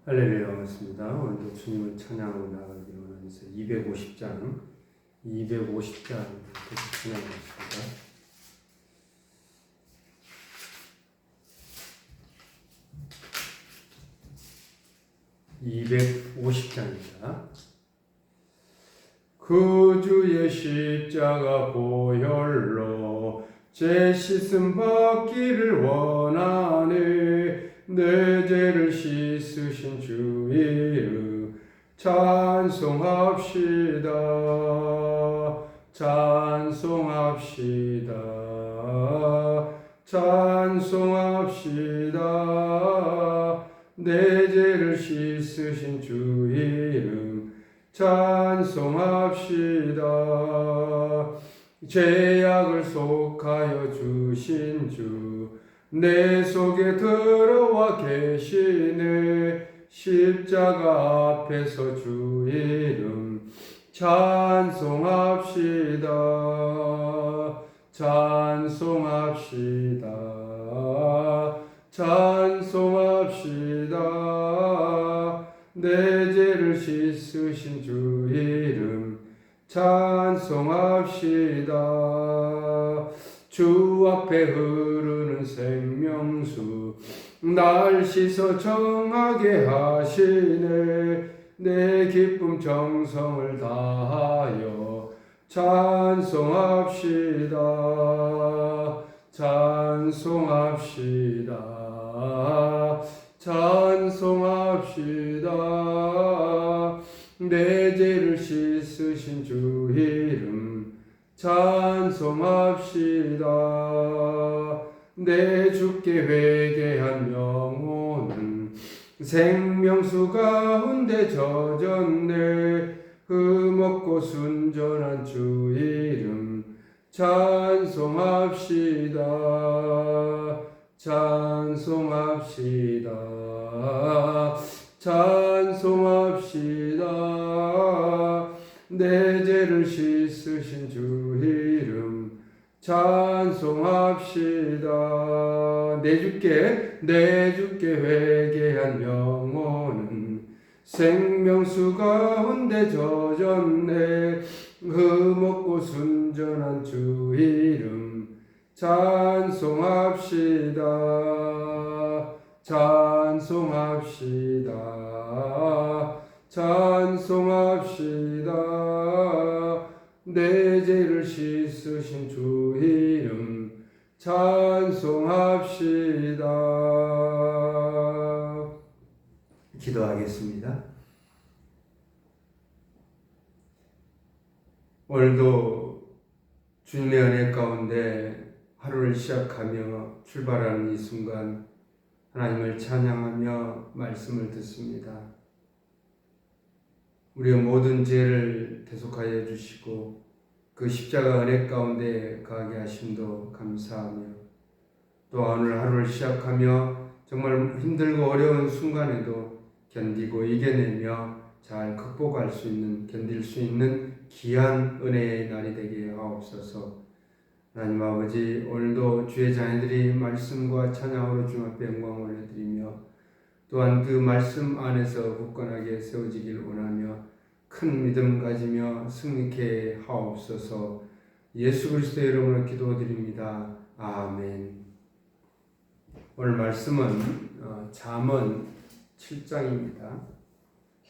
할렐루야 반갑습니다. 오늘도 주님을 찬양하고 나가기를 원하면서 250장 계속 찬양하겠습니다. 250장입니다. 그 주의 십자가 보혈로 제 씻음 받기를 원하네. 내 죄를 씻으신 주 이름 찬송합시다. 찬송합시다. 찬송합시다. 내 죄를 씻으신 주 이름 찬송합시다. 죄악을 속하여 주신 주 내 속에 들어와 계시네. 십자가 앞에서 주 이름 찬송합시다. 찬송합시다. 찬송합시다. 내 죄를 씻으신 주 이름 찬송합시다. 주 앞에 흐르는 생명수 날 씻어 정하게 하시네. 내 기쁨 정성을 다하여 찬송합시다. 찬송합시다. 찬송합시다. 내 죄를 씻으신 주 이름 찬송합시다. 내 주께 회개한 영혼은 생명수 가운데 젖었네. 흠없고 순전한 주 이름 찬송합시다. 찬송합시다. 찬송합시다. 내 죄를 씻으신 주 이름 찬송합시다. 내 주께 회개한 영혼은 생명수 가운데 젖었네. 흠없고 순전한 주 이름 찬송합시다. 찬송합시다. 찬송합시다. 내 죄를 씻으신 주 이름 찬송합시다. 기도하겠습니다. 오늘도 주님의 은혜 가운데 하루를 시작하며 출발하는 이 순간 하나님을 찬양하며 말씀을 듣습니다. 우리의 모든 죄를 대속하여 주시고 그 십자가 은혜 가운데 가게 하심도 감사하며 또 오늘 하루를 시작하며 정말 힘들고 어려운 순간에도 견디고 이겨내며 잘 극복할 수 있는, 견딜 수 있는 귀한 은혜의 날이 되게 하옵소서. 하나님 아버지, 오늘도 주의 자녀들이 말씀과 찬양으로 주님 앞에 영광을 올려드리며 또한 그 말씀 안에서 굳건하게 세워지길 원하며 큰 믿음 가지며 승리케 하옵소서. 예수 그리스도의 이름으로 기도드립니다. 아멘. 오늘 말씀은 잠언 7장입니다.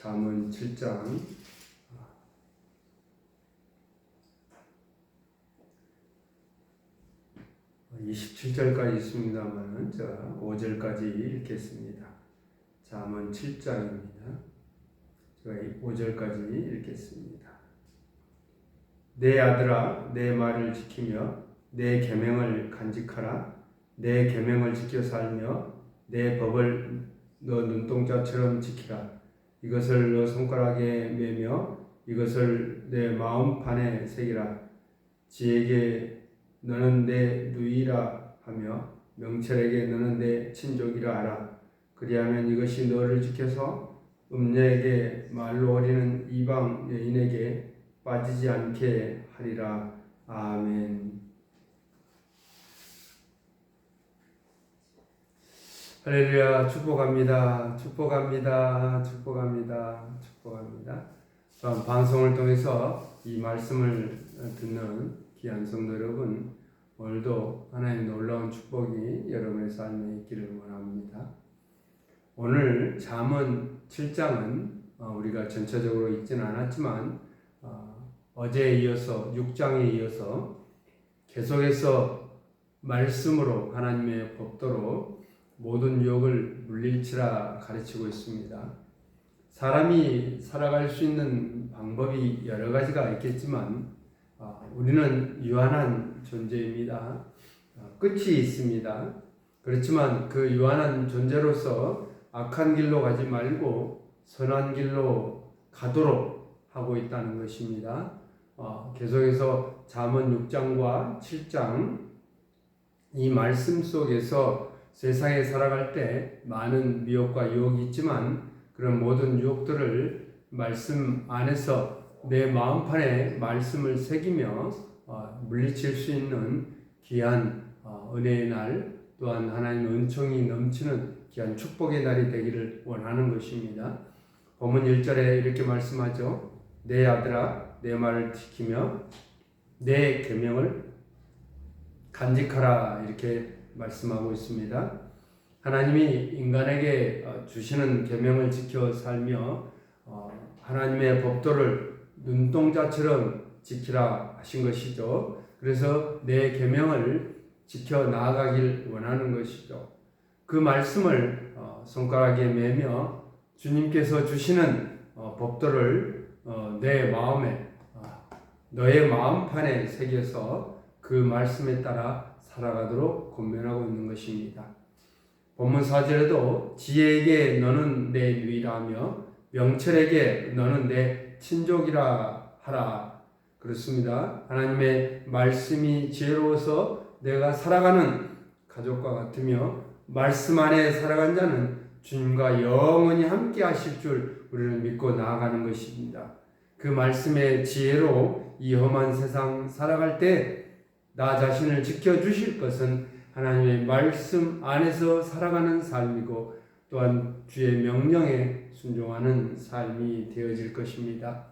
잠언 7장 27절까지 있습니다만 5절까지 읽겠습니다. 잠언 7장입니다. 제가 5절까지 읽겠습니다. 내 아들아, 내 말을 지키며 내 계명을 간직하라. 내 계명을 지켜 살며 내 법을 너 눈동자처럼 지키라. 이것을 너 손가락에 매며 이것을 내 마음판에 새기라. 지에게 너는 내 누이라 하며 명철에게 너는 내 친족이라 하라. 그리하면 이것이 너를 지켜서 음녀에게 말로 어리는 이방 여인에게 빠지지 않게 하리라. 아멘. 할렐루야. 축복합니다. 축복합니다. 축복합니다. 축복합니다. 또한 방송을 통해서 이 말씀을 듣는 귀한 성도 여러분, 오늘도 하나님의 놀라운 축복이 여러분의 삶에 있기를 원합니다. 오늘 잠언 7장은 우리가 전체적으로 읽지는 않았지만 어제에 이어서 6장에 이어서 계속해서 말씀으로 하나님의 법도로 모든 유혹을 물릴지라 가르치고 있습니다. 사람이 살아갈 수 있는 방법이 여러 가지가 있겠지만 우리는 유한한 존재입니다. 끝이 있습니다. 그렇지만 그 유한한 존재로서 악한 길로 가지 말고 선한 길로 가도록 하고 있다는 것입니다. 계속해서 잠언 6장과 7장 이 말씀 속에서 세상에 살아갈 때 많은 미혹과 유혹이 있지만 그런 모든 유혹들을 말씀 안에서 내 마음판에 말씀을 새기며 물리칠 수 있는 귀한 은혜의 날, 또한 하나님의 은총이 넘치는 귀한 축복의 날이 되기를 원하는 것입니다. 본문 1절에 이렇게 말씀하죠. 내 아들아 내 말을 지키며 내 계명을 간직하라, 이렇게 말씀하고 있습니다. 하나님이 인간에게 주시는 계명을 지켜 살며 하나님의 법도를 눈동자처럼 지키라 하신 것이죠. 그래서 내 계명을 지켜 나아가길 원하는 것이죠. 그 말씀을 손가락에 매며 주님께서 주시는 법도를 내 마음에 너의 마음판에 새겨서 그 말씀에 따라 살아가도록 권면하고 있는 것입니다. 본문 4절에도 지혜에게 너는 내 누이라며 명철에게 너는 내 친족이라 하라 그렇습니다. 하나님의 말씀이 지혜로워서 내가 살아가는 가족과 같으며 말씀 안에 살아간 자는 주님과 영원히 함께 하실 줄 우리는 믿고 나아가는 것입니다. 그 말씀의 지혜로 이 험한 세상 살아갈 때 나 자신을 지켜주실 것은 하나님의 말씀 안에서 살아가는 삶이고 또한 주의 명령에 순종하는 삶이 되어질 것입니다.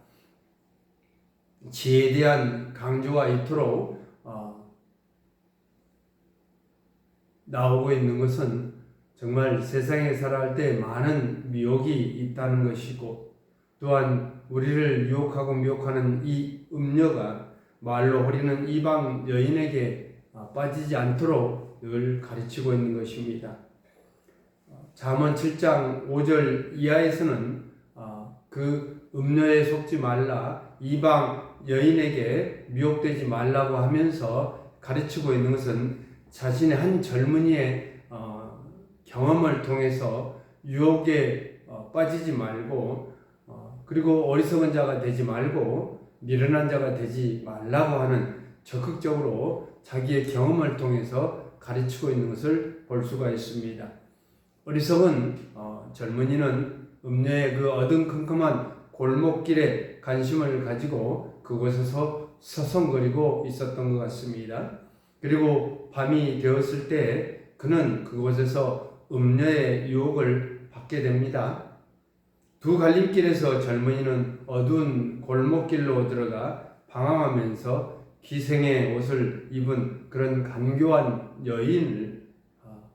지혜에 대한 강조가 이토록 나오고 있는 것은 정말 세상에 살아갈 때 많은 미혹이 있다는 것이고 또한 우리를 유혹하고 미혹하는 이 음녀가 말로 호리는 이방 여인에게 빠지지 않도록 늘 가르치고 있는 것입니다. 잠언 7장 5절 이하에서는 그 음녀에 속지 말라, 이방 여인에게 미혹되지 말라고 하면서 가르치고 있는 것은 자신의 한 젊은이의 경험을 통해서 유혹에 빠지지 말고 그리고 어리석은 자가 되지 말고 미련한 자가 되지 말라고 하는 적극적으로 자기의 경험을 통해서 가르치고 있는 것을 볼 수가 있습니다. 어리석은 젊은이는 음녀의 그 어두컴컴한 골목길에 관심을 가지고 그곳에서 서성거리고 있었던 것 같습니다. 그리고 밤이 되었을 때 그는 그곳에서 음녀의 유혹을 받게 됩니다. 두 갈림길에서 젊은이는 어두운 골목길로 들어가 방황하면서 기생의 옷을 입은 그런 간교한 여인을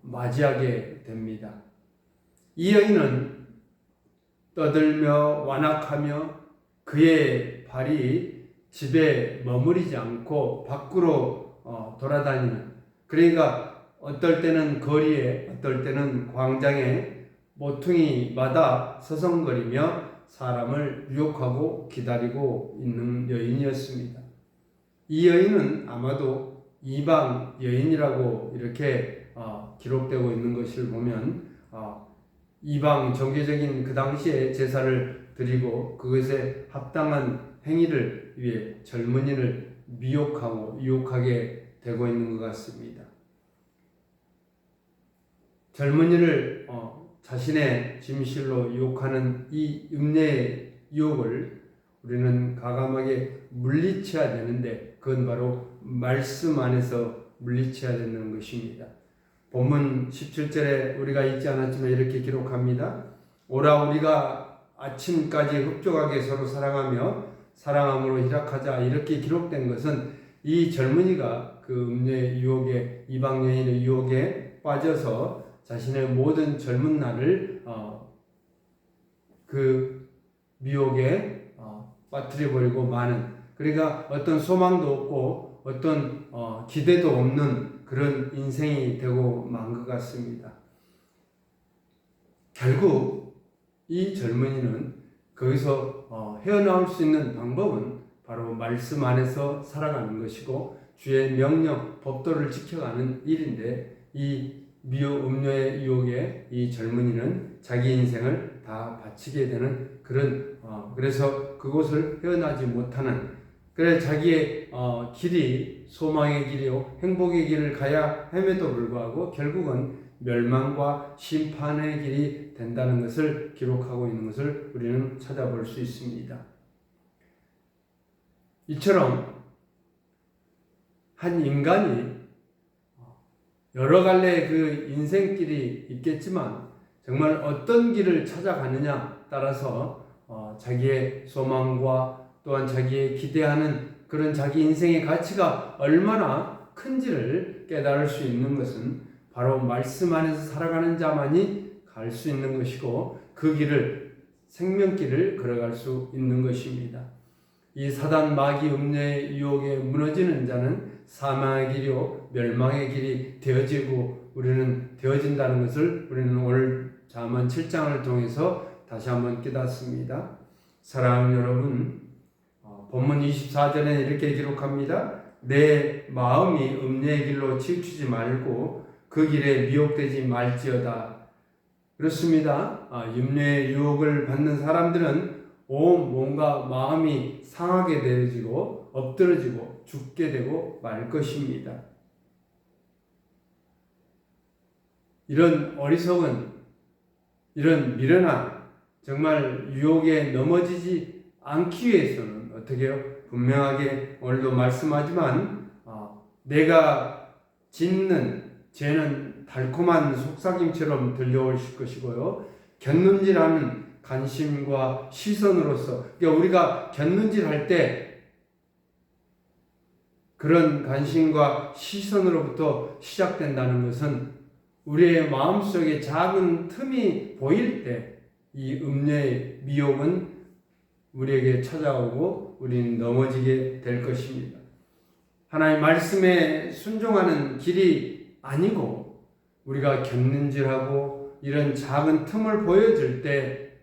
맞이하게 됩니다. 이 여인은 떠들며 완악하며 그의 발이 집에 머무르지 않고 밖으로 돌아다니는, 그러니까 어떨 때는 거리에 어떨 때는 광장에 모퉁이마다 서성거리며 사람을 유혹하고 기다리고 있는 여인이었습니다. 이 여인은 아마도 이방 여인이라고 이렇게 기록되고 있는 것을 보면 이방 종교적인 그 당시에 제사를 드리고 그것에 합당한 행위를 위해 젊은이를 미혹하고 유혹하게 되고 있는 것 같습니다. 젊은이를 자신의 진실로 유혹하는 이 음녀의 유혹을 우리는 과감하게 물리쳐야 되는데 그건 바로 말씀 안에서 물리쳐야 되는 것입니다. 본문 17절에 우리가 읽지 않았지만 이렇게 기록합니다. 오라 우리가 아침까지 흡족하게 서로 사랑하며 사랑함으로 희락하자. 이렇게 기록된 것은 이 젊은이가 그 음녀의 유혹에, 이방 여인의 유혹에 빠져서 자신의 모든 젊은 날을 그 미혹에 빠뜨려 버리고 마는, 그러니까 어떤 소망도 없고 어떤 기대도 없는 그런 인생이 되고 만 것 같습니다. 결국 이 젊은이는 거기서 헤어나올 수 있는 방법은 바로 말씀 안에서 살아가는 것이고 주의 명령, 법도를 지켜가는 일인데, 이 음료의 유혹에 이 젊은이는 자기 인생을 다 바치게 되는 그런 그래서 그곳을 헤어나지 못하는, 그래 자기의 길이 소망의 길이요 행복의 길을 가야 함에도 불구하고 결국은 멸망과 심판의 길이 된다는 것을 기록하고 있는 것을 우리는 찾아볼 수 있습니다. 이처럼 한 인간이 여러 갈래의 그 인생길이 있겠지만 정말 어떤 길을 찾아가느냐 따라서 자기의 소망과 또한 자기의 기대하는 그런 자기 인생의 가치가 얼마나 큰지를 깨달을 수 있는 것은 바로 말씀 안에서 살아가는 자만이 갈 수 있는 것이고 그 길을, 생명길을 걸어갈 수 있는 것입니다. 이 사단 마귀 음녀의 유혹에 무너지는 자는 사망의 길이요 멸망의 길이 되어지고 우리는 되어진다는 것을 우리는 오늘 잠언 7장을 통해서 다시 한번 깨닫습니다. 사랑하는 여러분, 본문 24절에 이렇게 기록합니다. 내 마음이 음녀의 길로 치우치지 말고 그 길에 미혹되지 말지어다. 그렇습니다. 음녀의 유혹을 받는 사람들은 온 몸과 마음이 상하게 되어지고 엎드러지고 죽게 되고 말 것입니다. 이런 어리석은, 이런 미련한, 정말 유혹에 넘어지지 않기 위해서는 어떻게 해요? 분명하게 오늘도 말씀하지만 내가 짓는 죄는 달콤한 속삭임처럼 들려올 것이고요. 곁눈질하는 관심과 시선으로서, 그러니까 우리가 곁눈질할 때 그런 관심과 시선으로부터 시작된다는 것은 우리의 마음속에 작은 틈이 보일 때 이 음녀의 미혹은 우리에게 찾아오고 우리는 넘어지게 될 것입니다. 하나님의 말씀에 순종하는 길이 아니고 우리가 곁눈질하고 이런 작은 틈을 보여줄 때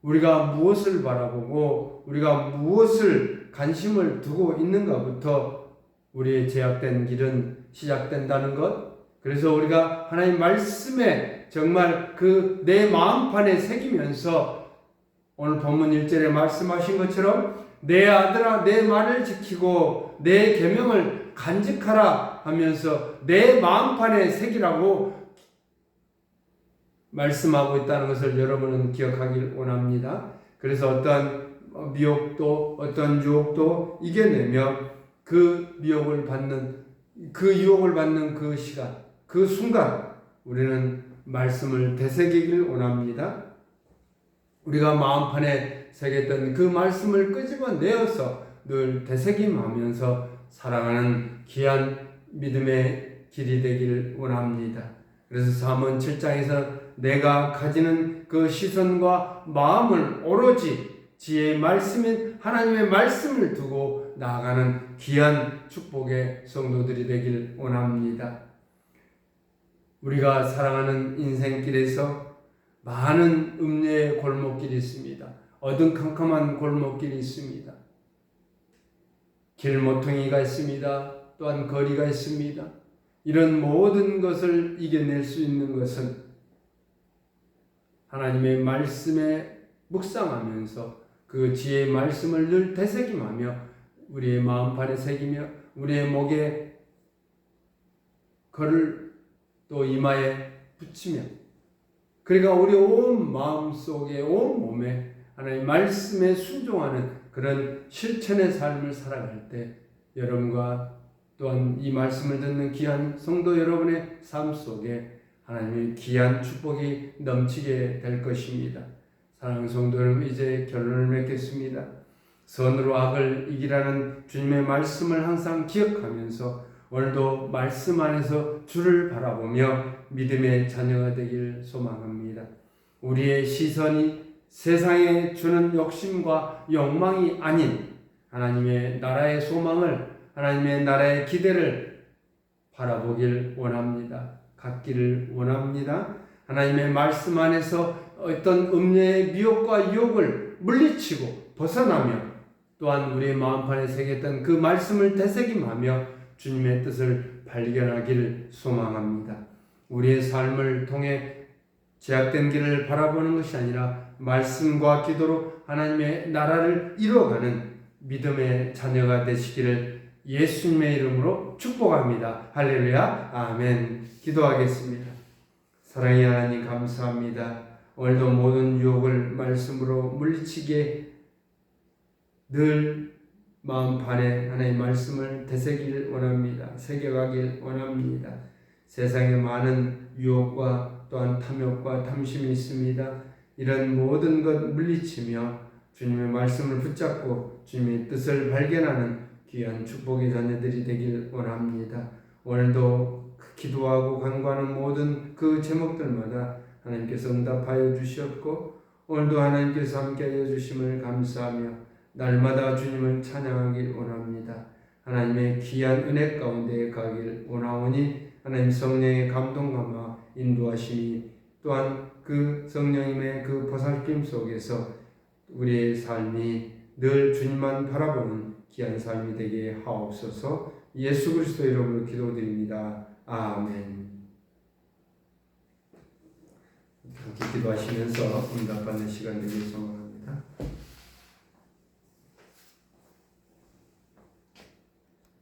우리가 무엇을 바라보고 우리가 무엇을 관심을 두고 있는가부터 우리의 제약된 길은 시작된다는 것. 그래서 우리가 하나님 말씀에 정말 그 내 마음판에 새기면서 오늘 본문 1절에 말씀하신 것처럼 내 아들아 내 말을 지키고 내 계명을 간직하라 하면서 내 마음판에 새기라고 말씀하고 있다는 것을 여러분은 기억하길 원합니다. 그래서 어떤 미혹도 어떤 유혹도 이겨내며 그 미혹을 받는 그 유혹을 받는 그 시간, 그 순간 우리는 말씀을 되새기길 원합니다. 우리가 마음판에 새겼던 그 말씀을 끄집어내어서 늘 되새김하면서 살아가는 귀한 믿음의 길이 되길 원합니다. 그래서 잠언 7장에서 내가 가지는 그 시선과 마음을 오로지 지혜의 말씀인 하나님의 말씀을 두고 나아가는 귀한 축복의 성도들이 되길 원합니다. 우리가 사랑하는 인생길에서 많은 음녀의 골목길이 있습니다. 어둠캄캄한 골목길이 있습니다. 길모퉁이가 있습니다. 또한 거리가 있습니다. 이런 모든 것을 이겨낼 수 있는 것은 하나님의 말씀에 묵상하면서 그 지혜의 말씀을 늘 되새김하며 우리의 마음판에 새기며 우리의 목에 걸을 또 이마에 붙이며 그러니까 우리 온 마음속에 온 몸에 하나님의 말씀에 순종하는 그런 실천의 삶을 살아갈 때 여러분과 또한 이 말씀을 듣는 귀한 성도 여러분의 삶 속에 하나님의 귀한 축복이 넘치게 될 것입니다. 사랑하는 성도 여러분, 이제 결론을 맺겠습니다. 선으로 악을 이기라는 주님의 말씀을 항상 기억하면서 오늘도 말씀 안에서 주를 바라보며 믿음의 자녀가 되길 소망합니다. 우리의 시선이 세상에 주는 욕심과 욕망이 아닌 하나님의 나라의 소망을, 하나님의 나라의 기대를 바라보길 원합니다. 갖기를 원합니다. 하나님의 말씀 안에서 어떤 음녀의 미혹과 유혹을 물리치고 벗어나며 또한 우리의 마음판에 새겼던 그 말씀을 되새김하며 주님의 뜻을 발견하길 소망합니다. 우리의 삶을 통해 제약된 길을 바라보는 것이 아니라 말씀과 기도로 하나님의 나라를 이루어가는 믿음의 자녀가 되시기를 예수님의 이름으로 축복합니다. 할렐루야, 아멘. 기도하겠습니다. 사랑의 하나님, 감사합니다. 오늘도 모든 유혹을 말씀으로 물리치게 늘 마음판에 하나님의 말씀을 되새기를 원합니다. 새겨가길 원합니다. 세상에 많은 유혹과 또한 탐욕과 탐심이 있습니다. 이런 모든 것 물리치며 주님의 말씀을 붙잡고 주님의 뜻을 발견하는 귀한 축복의 자녀들이 되길 원합니다. 오늘도 기도하고 간구하는 모든 그 제목들마다 하나님께서 응답하여 주시옵고 오늘도 하나님께서 함께하여 주심을 감사하며 날마다 주님을 찬양하길 원합니다. 하나님의 귀한 은혜 가운데 가길 원하오니 하나님 성령의 감동감과 인도하심이 또한 그 성령님의 그 보살핌 속에서 우리의 삶이 늘 주님만 바라보는 귀한 삶이 되게 하옵소서. 예수 그리스도 이름으로 기도드립니다. 아멘. 함께 기도하시면서 응답받는 시간 되길 소망합니다.